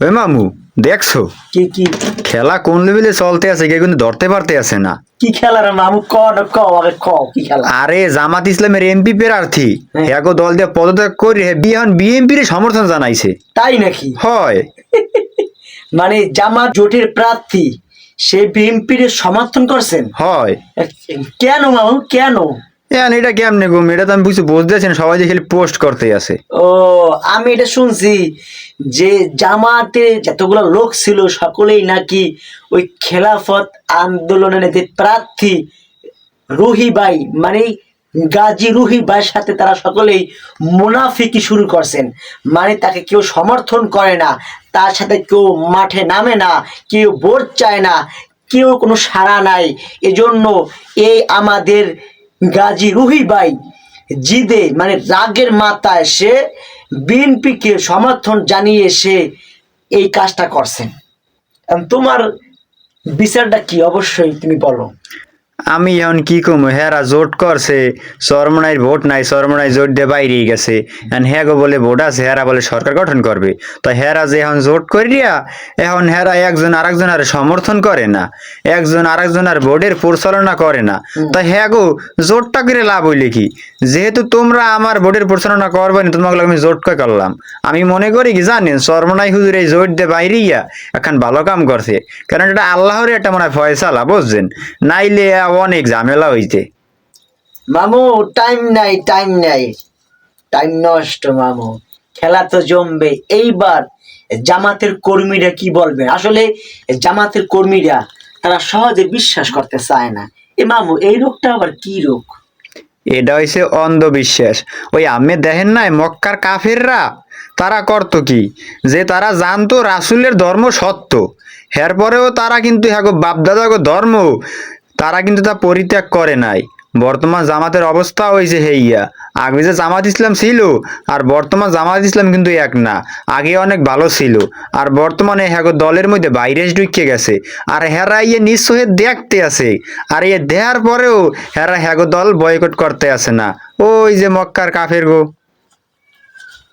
ওই মামু, দেখছো কি কি খেলা কোন লেভেলে চলতে আছে কেউ কিন্তু ধরতে পারতে আছে না। কি খেলা রে মামু? ক না ক আগে ক কি খেলা? আরে জামাত ইসলামের এমপি প্রার্থী হ্যাঁ। হ্যাগো দল দিয়ে পদত্যাগ করে এখন বিএনপির সমর্থন জানাইছে। তাই নাকি? হয়। মানে জামাত জোটের প্রার্থী সে বিএনপির সমর্থন করছেন? হয়। কেন মামু কেন? এখন এটা কেমনে গো, এটা তো আমি কিছু বুঝতেছি না, সবাই যে খালি পোস্ট করতে আছে। ও, আমি এটা শুনছি যে জামাতে যতগুলো লোক ছিল সকলেই নাকি ওই খেলাফত আন্দোলনের যে প্রার্থী রুহি ভাই মানে গাজী রুহি ভাইয়ের সাথে তারা সকলেই মুনাফিকি শুরু করছেন। মানে তাকে কেউ সমর্থন করে না, তার সাথে কেউ মাঠে নামে না, কেউ ভোট চায় না, কেউ কোনো সাড়া নাই। এজন্য এই আমাদের গাজী রুহি ভাই জিদে মানে রাগের মাথায় সে বিএনপিকে সমর্থন জানিয়ে সে এই কাজটা করছেন। এখন তোমার বিচারটা কি অবশ্যই তুমি বলো। আমি এখন কি কমু, হেরা জোট করছে, চরমনাইর ভোট নাই, চরমনাই জোট দিয়ে বাইরেই গেছে। এখন হ্যাগো বলে ভোট আছে, হেরা বলে সরকার গঠন করবে। তো হেরা যে এখন জোট করিয়া এখন হেরা একজন আরেকজনের সমর্থন করে না, একজন আরেকজনের ভোটের পরিচালনা করে না। তো হ্যাগো জোটটা করে লাভ হইলে কি? যেহেতু তোমরা আমার ভোটের পরিচালনা করবে না, তোমাকে আমি জোট করে করলাম। আমি মনে করি কি জানেন, চরমনাই হুজুর এই জোট দিয়ে বাইরেইয়া এখন ভালো কাম করছে, কারণ এটা আল্লাহর একটা মনে হয় ফয়সালা, বুঝছেন? নাইলে অনেক ঝামেলা হইতে। মামু টাইম নাই, টাইম নাই, টাইম নষ্ট মামু। খেলা তো জমবে এইবার। জামাতের কর্মীরা কি বলবেন? আসলে জামাতের কর্মীরা তারা সহজে বিশ্বাস করতে চায় না। এ মামু, এই রোগটা আবার কি রোগ? এটা হইছে অন্ধবিশ্বাস। ওই আমি দেখেন নাই মক্কার কাফেররা তারা করতো কি, যে তারা জানতো রাসূলের ধর্ম সত্য, এরপরেও তারা কিন্তু হ্যাগো বাপদাদাগো ধর্ম তারা কিন্তু তা পরিত্যাগ করে নাই। বর্তমান জামাতের অবস্থা হয়েছে হেইয়া। আগে যে জামাত ইসলাম ছিল আর বর্তমান জামাত ইসলাম কিন্তু এক না। আগে অনেক ভালো ছিল, আর বর্তমানে হ্যাগো দলের মধ্যে ভাইরাস ঢুকে গেছে। আর হেরা ইয়ে নিঃসহে দেখতে আছে, আর ইয়ে দেওয়ার পরেও হেরা হ্যাগো দল বয়কট করতে আছে না। ওই যে মক্কার কাফের গো।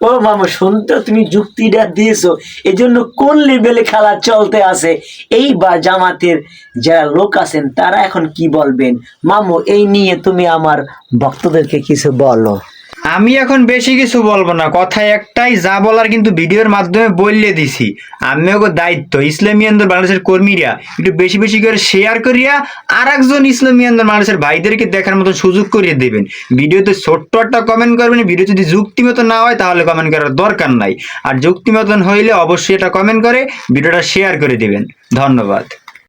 ও মামু, শুনতে তুমি যুক্তিটা দিয়েছো, এজন্য কোন লেভেলে খেলা চলতে আছে। এইবার জামাতের যারা লোক আছেন তারা এখন কি বলবেন? মামু, এই নিয়ে তুমি আমার ভক্তদেরকে কিছু বলো। আমি এখন বেশি কিছু বলবো না, কথা একটাই, যা বলার কিন্তু ভিডিওর মাধ্যমে বললে দিছি। আমিও দায়িত্ব ইসলামী আন্দোলন বাংলাদেশের কর্মীরা একটু বেশি বেশি করে শেয়ার করিয়া আর একজন ইসলামী আন্দোলন বাংলাদেশের ভাইদেরকে দেখার মতো সুযোগ করিয়ে দেবেন। ভিডিওতে ছোট্ট একটা কমেন্ট করবেন, ভিডিও যদি যুক্তিমতো না হয় তাহলে কমেন্ট করার দরকার নাই, আর যুক্তিমতন হইলে অবশ্যই এটা কমেন্ট করে ভিডিওটা শেয়ার করে দিবেন। ধন্যবাদ।